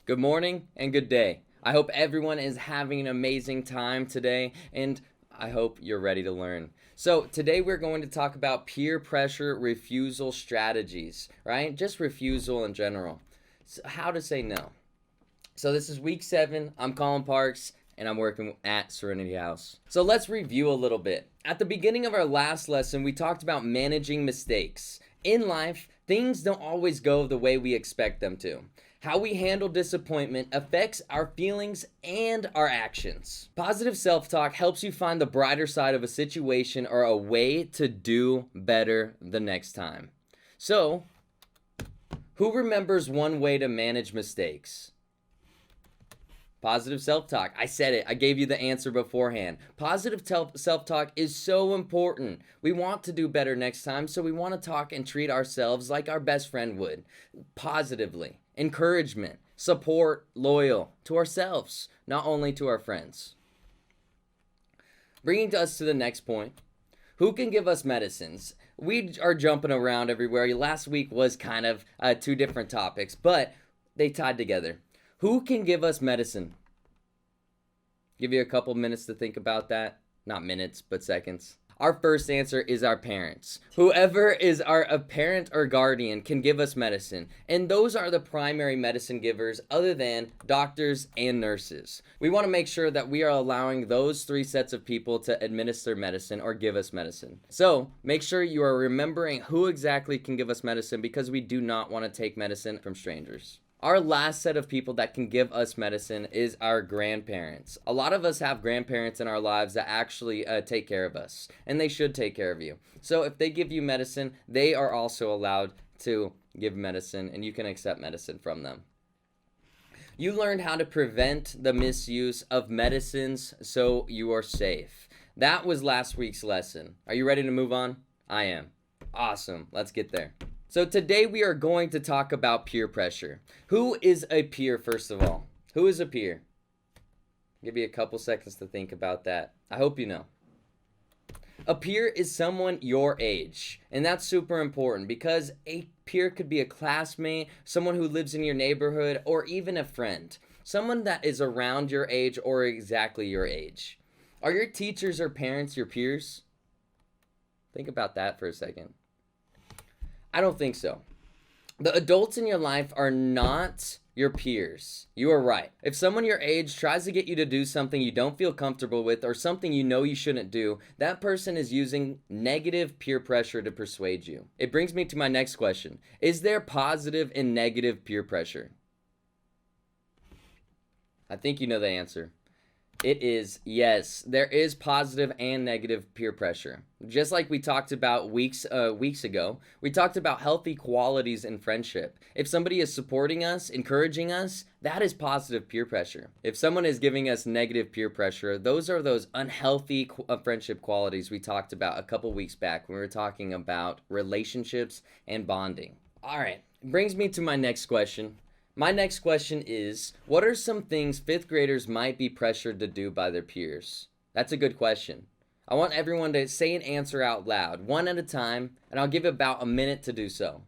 Good morning and good day. I hope everyone is having an amazing time today, and I hope you're ready to learn. So, today we're going to talk about peer pressure refusal strategies, right? Just refusal in general. So how to say no. So, this is week 7. I'm Colin Parks, and I'm working at Serenity House. So, let's review a little bit. At the beginning of our last lesson, we talked about managing mistakes. In life, things don't always go the way we expect them to. How we handle disappointment affects our feelings and our actions. Positive self talk helps you find the brighter side of a situation or a way to do better the next time. So, who remembers one way to manage mistakes? Positive self-talk. I said it. I gave you the answer beforehand. Positive self-talk is so important. We want to do better next time, so we want to talk and treat ourselves like our best friend would. Positively. Encouragement, support, loyal to ourselves, not only to our friends. Bringing us to the next point. Who can give us medicines? We are jumping around everywhere. Last week was kind of two different topics, but they tied together. Who can give us medicine? Give you a couple minutes to think about that. Not minutes, but seconds. Our first answer is our parents. Whoever is a parent or guardian can give us medicine. And those are the primary medicine givers other than doctors and nurses. We want to make sure that we are allowing those 3 sets of people to administer medicine or give us medicine. So make sure you are remembering who exactly can give us medicine because we do not want to take medicine from strangers. Our last set of people that can give us medicine is our grandparents. A lot of us have grandparents in our lives that actually take care of us, and they should take care of you. So if they give you medicine, they are also allowed to give medicine, and you can accept medicine from them. You learned how to prevent the misuse of medicines so you are safe. That was last week's lesson. Are you ready to move on? I am. Awesome. Let's get there. So today we are going to talk about peer pressure. Who is a peer, first of all? Who is a peer? Give you a couple seconds to think about that. I hope you know. A peer is someone your age, and that's super important because a peer could be a classmate, someone who lives in your neighborhood, or even a friend. Someone that is around your age or exactly your age. Are your teachers or parents your peers? Think about that for a second. I don't think so. The adults in your life are not your peers. You are right. If someone your age tries to get you to do something you don't feel comfortable with or something you know you shouldn't do, that person is using negative peer pressure to persuade you. It brings me to my next question. Is there positive and negative peer pressure? I think you know the answer. It is yes. There is positive and negative peer pressure. Just like we talked about weeks ago, we talked about healthy qualities in friendship. If somebody is supporting us, encouraging us, that is positive peer pressure. If someone is giving us negative peer pressure, those are those unhealthy friendship qualities we talked about a couple weeks back when we were talking about relationships and bonding. All right, brings me to my next question. My next question is, what are some things 5th graders might be pressured to do by their peers? That's a good question. I want everyone to say an answer out loud, one at a time, and I'll give about a minute to do so.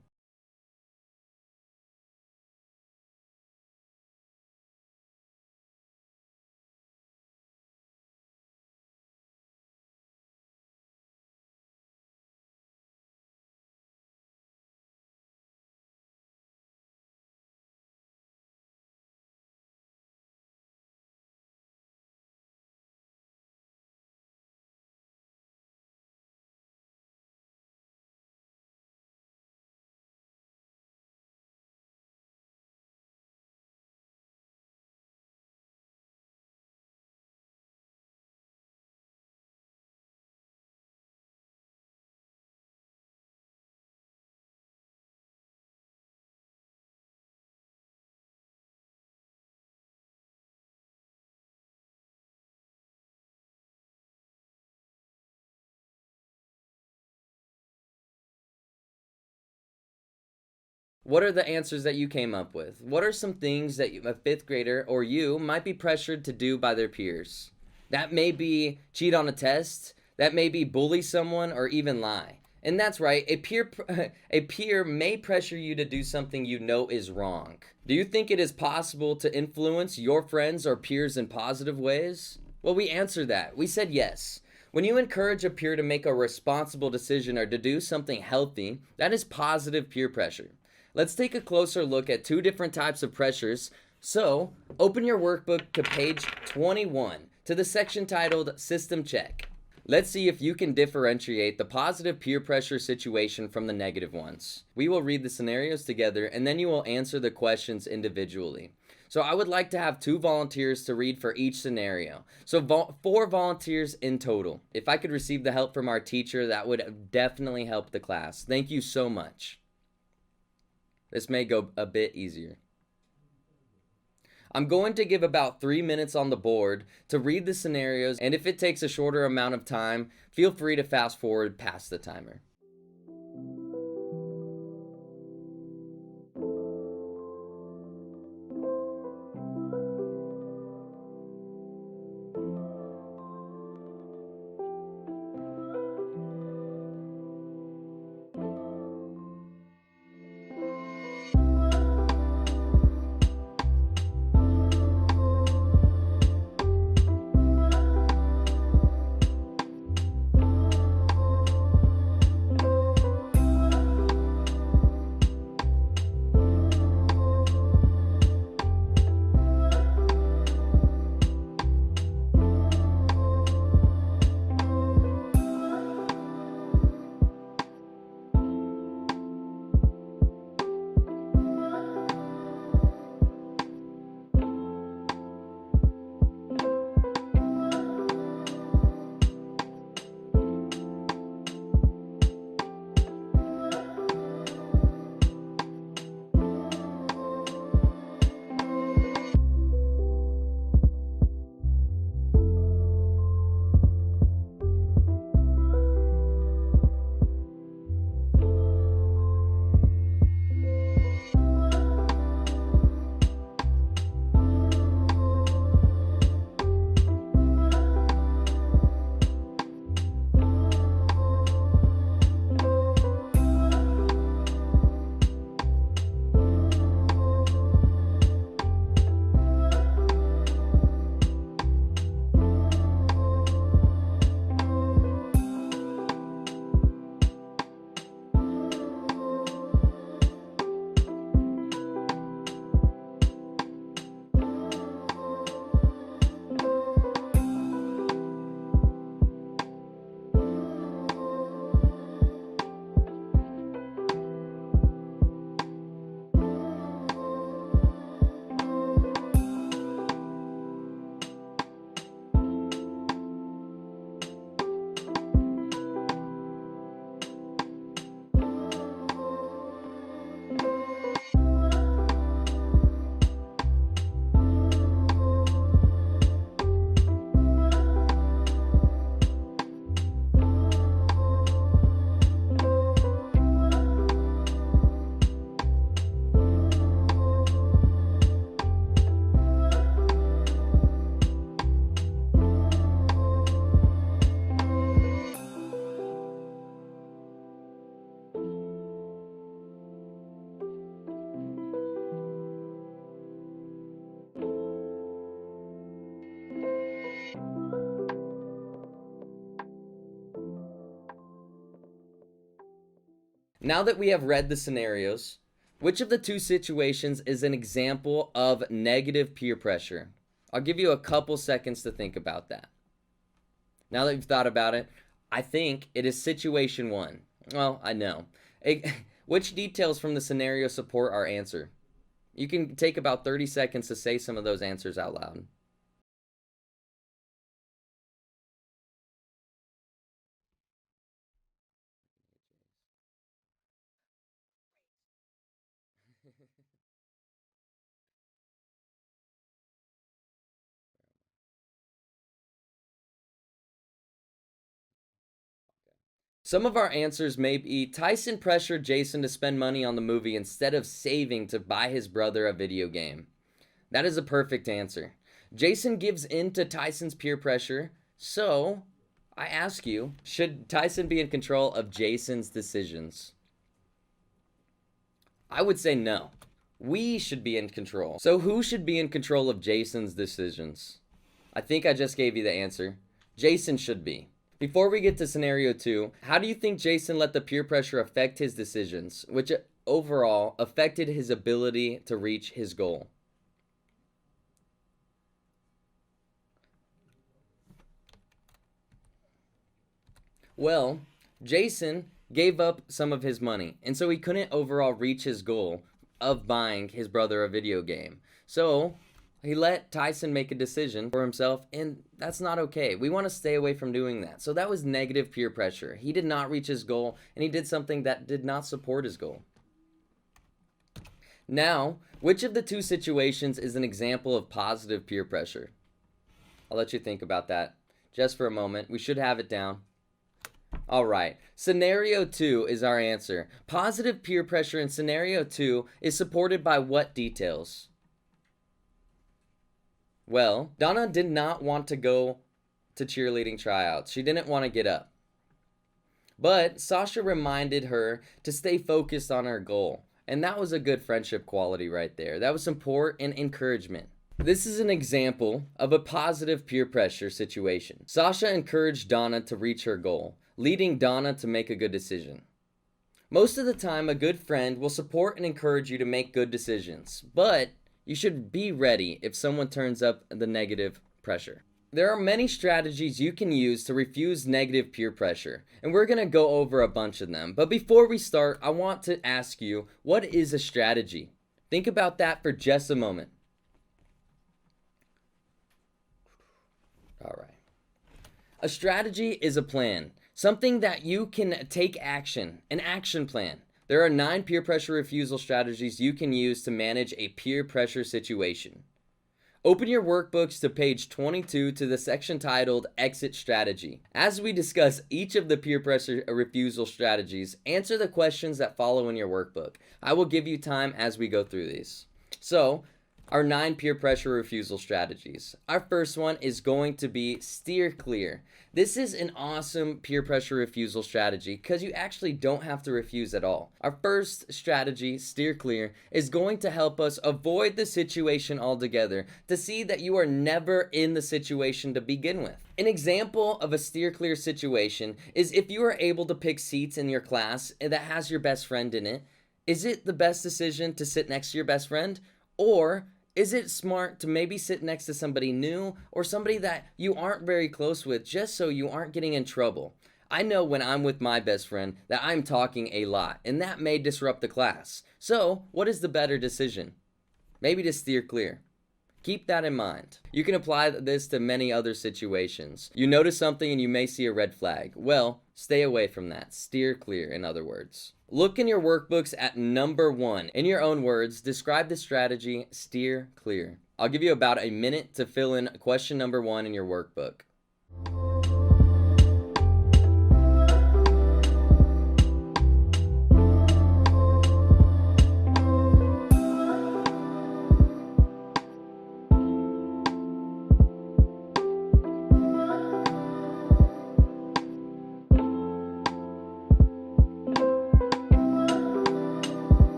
What are the answers that you came up with? What are some things that a 5th grader or you might be pressured to do by their peers? That may be cheat on a test, that may be bully someone, or even lie. And that's right, a peer may pressure you to do something you know is wrong. Do you think it is possible to influence your friends or peers in positive ways? Well, we answered that. We said yes. When you encourage a peer to make a responsible decision or to do something healthy, that is positive peer pressure. Let's take a closer look at two different types of pressures. So, open your workbook to page 21 to the section titled System Check. Let's see if you can differentiate the positive peer pressure situation from the negative ones. We will read the scenarios together and then you will answer the questions individually. So I would like to have 2 volunteers to read for each scenario. So 4 volunteers in total. If I could receive the help from our teacher, that would definitely help the class. Thank you so much. This may go a bit easier. I'm going to give about 3 minutes on the board to read the scenarios, and if it takes a shorter amount of time, feel free to fast forward past the timer. Now that we have read the scenarios, which of the 2 situations is an example of negative peer pressure? I'll give you a couple seconds to think about that. Now that you've thought about it, I think it is situation 1. Well, I know. Which details from the scenario support our answer? You can take about 30 seconds to say some of those answers out loud. Some of our answers may be Tyson pressured Jason to spend money on the movie instead of saving to buy his brother a video game. That is a perfect answer. Jason gives in to Tyson's peer pressure, so I ask you, should Tyson be in control of Jason's decisions? I would say no. We should be in control. So who should be in control of Jason's decisions? I think I just gave you the answer. Jason should be. Before we get to scenario 2, how do you think Jason let the peer pressure affect his decisions, which overall affected his ability to reach his goal? Well, Jason gave up some of his money, and so he couldn't overall reach his goal of buying his brother a video game. So he let Tyson make a decision for himself, and that's not okay. We want to stay away from doing that. So that was negative peer pressure. He did not reach his goal, and he did something that did not support his goal. Now, which of the two situations is an example of positive peer pressure? I'll let you think about that just for a moment. We should have it down. All right, scenario 2 is our answer. Positive peer pressure in scenario 2 is supported by what details? Well, Donna did not want to go to cheerleading tryouts. She didn't want to get up. But Sasha reminded her to stay focused on her goal. And that was a good friendship quality right there. That was support and encouragement. This is an example of a positive peer pressure situation. Sasha encouraged Donna to reach her goal, leading Donna to make a good decision. Most of the time, a good friend will support and encourage you to make good decisions, but you should be ready if someone turns up the negative pressure. There are many strategies you can use to refuse negative peer pressure, and we're going to go over a bunch of them. But before we start, I want to ask you, what is a strategy? Think about that for just a moment. All right. A strategy is a plan, something that you can take action, an action plan. There are 9 peer pressure refusal strategies you can use to manage a peer pressure situation. Open your workbooks to page 22 to the section titled Exit Strategy. As we discuss each of the peer pressure refusal strategies, answer the questions that follow in your workbook. I will give you time as we go through these. So, our 9 peer pressure refusal strategies. Our first one is going to be steer clear. This is an awesome peer pressure refusal strategy because you actually don't have to refuse at all. Our first strategy, steer clear, is going to help us avoid the situation altogether to see that you are never in the situation to begin with. An example of a steer clear situation is if you are able to pick seats in your class that has your best friend in it. Is it the best decision to sit next to your best friend? Or is it smart to maybe sit next to somebody new or somebody that you aren't very close with just so you aren't getting in trouble? I know when I'm with my best friend that I'm talking a lot, and that may disrupt the class. So, what is the better decision? Maybe to steer clear. Keep that in mind. You can apply this to many other situations. You notice something and you may see a red flag. Well, stay away from that. Steer clear, in other words. Look in your workbooks at number 1. In your own words, describe the strategy, steer clear. I'll give you about a minute to fill in question number 1 in your workbook.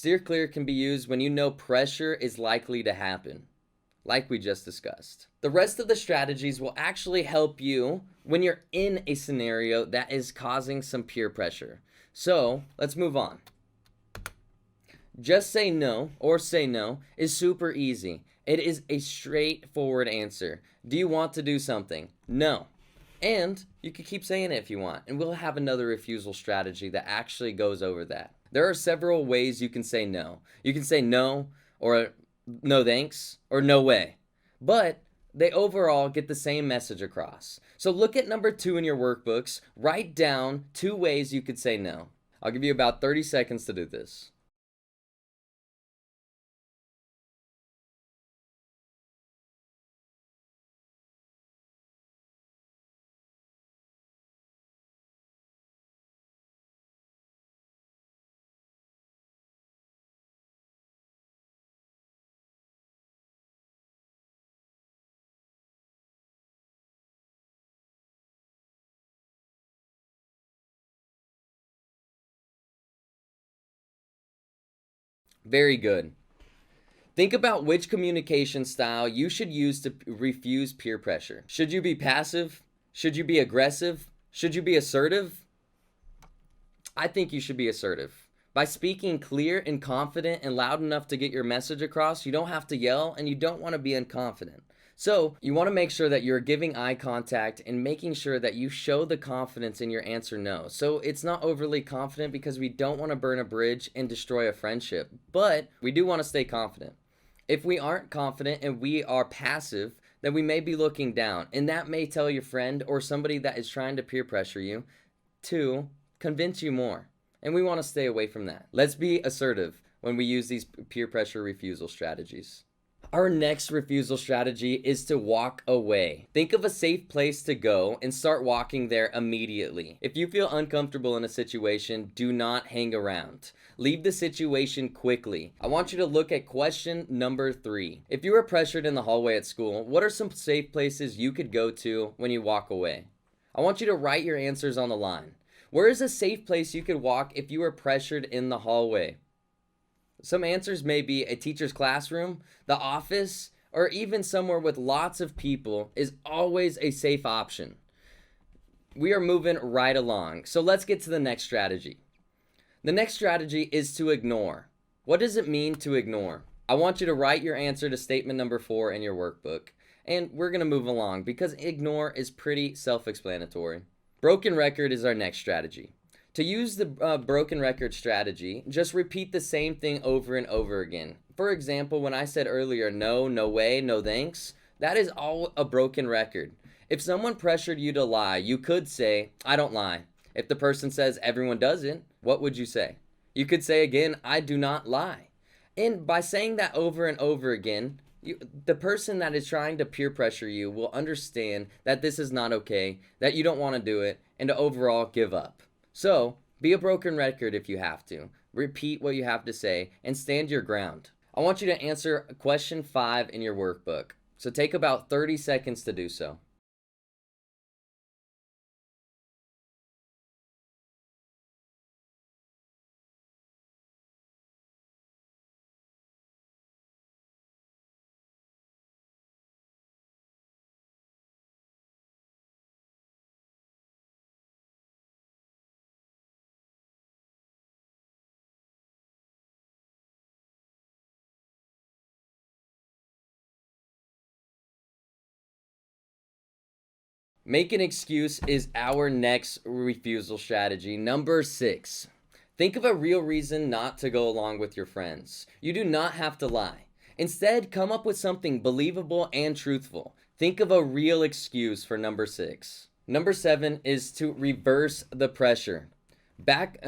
Steer clear can be used when you know pressure is likely to happen, like we just discussed. The rest of the strategies will actually help you when you're in a scenario that is causing some peer pressure. So, let's move on. Just say no or say no is super easy. It is a straightforward answer. Do you want to do something? No. And you can keep saying it if you want, and we'll have another refusal strategy that actually goes over that. There are several ways you can say no. You can say no, or no thanks, or no way. But they overall get the same message across. So look at number 2 in your workbooks. Write down 2 ways you could say no. I'll give you about 30 seconds to do this. Very good. Think about which communication style you should use to refuse peer pressure. Should you be passive? Should you be aggressive? Should you be assertive? I think you should be assertive. By speaking clear and confident and loud enough to get your message across, you don't have to yell and you don't want to be unconfident. So, you want to make sure that you're giving eye contact and making sure that you show the confidence in your answer no. So, it's not overly confident because we don't want to burn a bridge and destroy a friendship, but we do want to stay confident. If we aren't confident and we are passive, then we may be looking down, and that may tell your friend or somebody that is trying to peer pressure you to convince you more. And we want to stay away from that. Let's be assertive when we use these peer pressure refusal strategies. Our next refusal strategy is to walk away. Think of a safe place to go and start walking there immediately. If you feel uncomfortable in a situation, do not hang around. Leave the situation quickly. I want you to look at question number 3. If you are pressured in the hallway at school, what are some safe places you could go to when you walk away? I want you to write your answers on the line. Where is a safe place you could walk if you are pressured in the hallway? Some answers may be a teacher's classroom, the office, or even somewhere with lots of people is always a safe option. We are moving right along. So let's get to the next strategy. The next strategy is to ignore. What does it mean to ignore? I want you to write your answer to statement number 4 in your workbook. And we're going to move along because ignore is pretty self-explanatory. Broken record is our next strategy. To use the broken record strategy, just repeat the same thing over and over again. For example, when I said earlier, no, no way, no thanks, that is all a broken record. If someone pressured you to lie, you could say, I don't lie. If the person says everyone doesn't, what would you say? You could say again, I do not lie. And by saying that over and over again, the person that is trying to peer pressure you will understand that this is not okay, that you don't want to do it, and to overall give up. So, be a broken record if you have to. Repeat what you have to say and stand your ground. I want you to answer question 5 in your workbook. So take about 30 seconds to do so. Make an excuse is our next refusal strategy. Number 6. Think of a real reason not to go along with your friends. You do not have to lie. Instead, come up with something believable and truthful. Think of a real excuse for number 6. Number 7 is to reverse the pressure.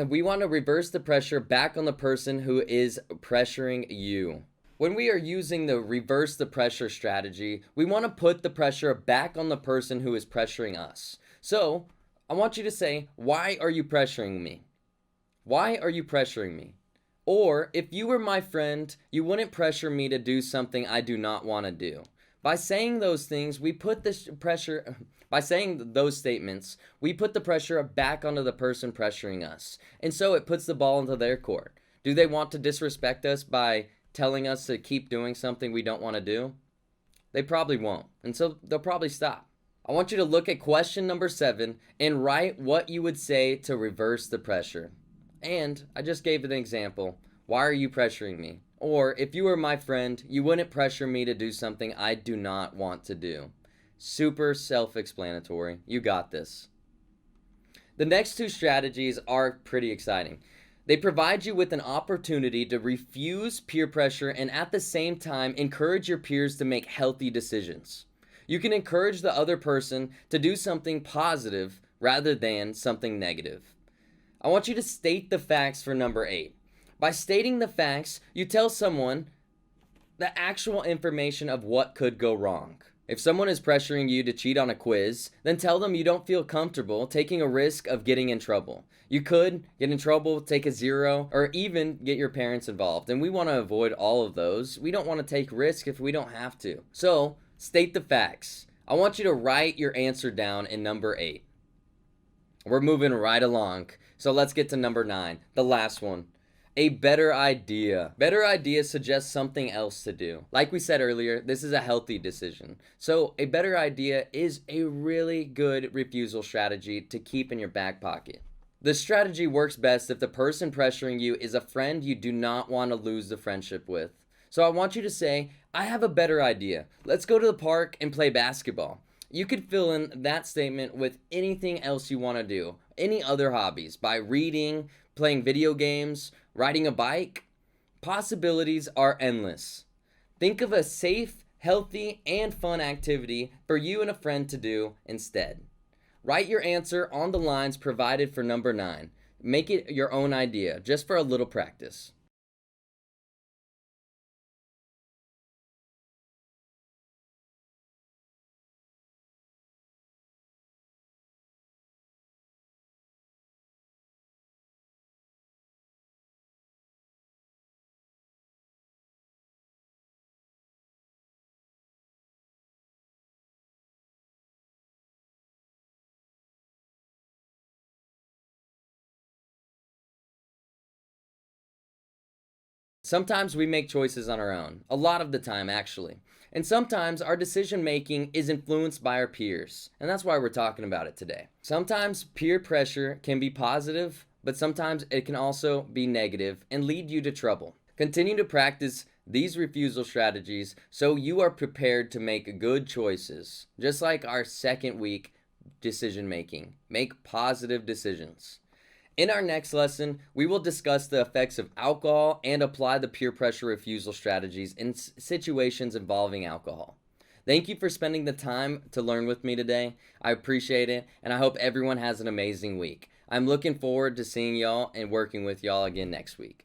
We want to reverse the pressure back on the person who is pressuring you. When we are using the reverse the pressure strategy, we want to put the pressure back on the person who is pressuring us. So, I want you to say, why are you pressuring me? Why are you pressuring me? Or, if you were my friend, you wouldn't pressure me to do something I do not want to do. By saying those things, by saying those statements, we put the pressure back onto the person pressuring us. And so it puts the ball into their court. Do they want to disrespect us by telling us to keep doing something we don't want to do? They probably won't. And so they'll probably stop. I want you to look at question number 7 and write what you would say to reverse the pressure. And I just gave an example. Why are you pressuring me? Or, if you were my friend, you wouldn't pressure me to do something I do not want to do. Super self-explanatory. You got this. The next 2 strategies are pretty exciting. They provide you with an opportunity to refuse peer pressure and at the same time encourage your peers to make healthy decisions. You can encourage the other person to do something positive rather than something negative. I want you to state the facts for number 8. By stating the facts, you tell someone the actual information of what could go wrong. If someone is pressuring you to cheat on a quiz, then tell them you don't feel comfortable taking a risk of getting in trouble. You could get in trouble, take a 0, or even get your parents involved. And we want to avoid all of those. We don't want to take risk if we don't have to. So, state the facts. I want you to write your answer down in number 8. We're moving right along. So let's get to number 9, the last one. A better idea. Better idea suggests something else to do. Like we said earlier, this is a healthy decision. So a better idea is a really good refusal strategy to keep in your back pocket. The strategy works best if the person pressuring you is a friend you do not want to lose the friendship with. So I want you to say, I have a better idea. Let's go to the park and play basketball. You could fill in that statement with anything else you want to do. Any other hobbies, by reading, playing video games, riding a bike. Possibilities are endless. Think of a safe, healthy, and fun activity for you and a friend to do instead. Write your answer on the lines provided for number 9. Make it your own idea, just for a little practice. Sometimes we make choices on our own, a lot of the time actually. And sometimes our decision making is influenced by our peers, and that's why we're talking about it today. Sometimes peer pressure can be positive, but sometimes it can also be negative and lead you to trouble. Continue to practice these refusal strategies so you are prepared to make good choices, just like our second week decision making. Make positive decisions. In our next lesson, we will discuss the effects of alcohol and apply the peer pressure refusal strategies in situations involving alcohol. Thank you for spending the time to learn with me today. I appreciate it, and I hope everyone has an amazing week. I'm looking forward to seeing y'all and working with y'all again next week.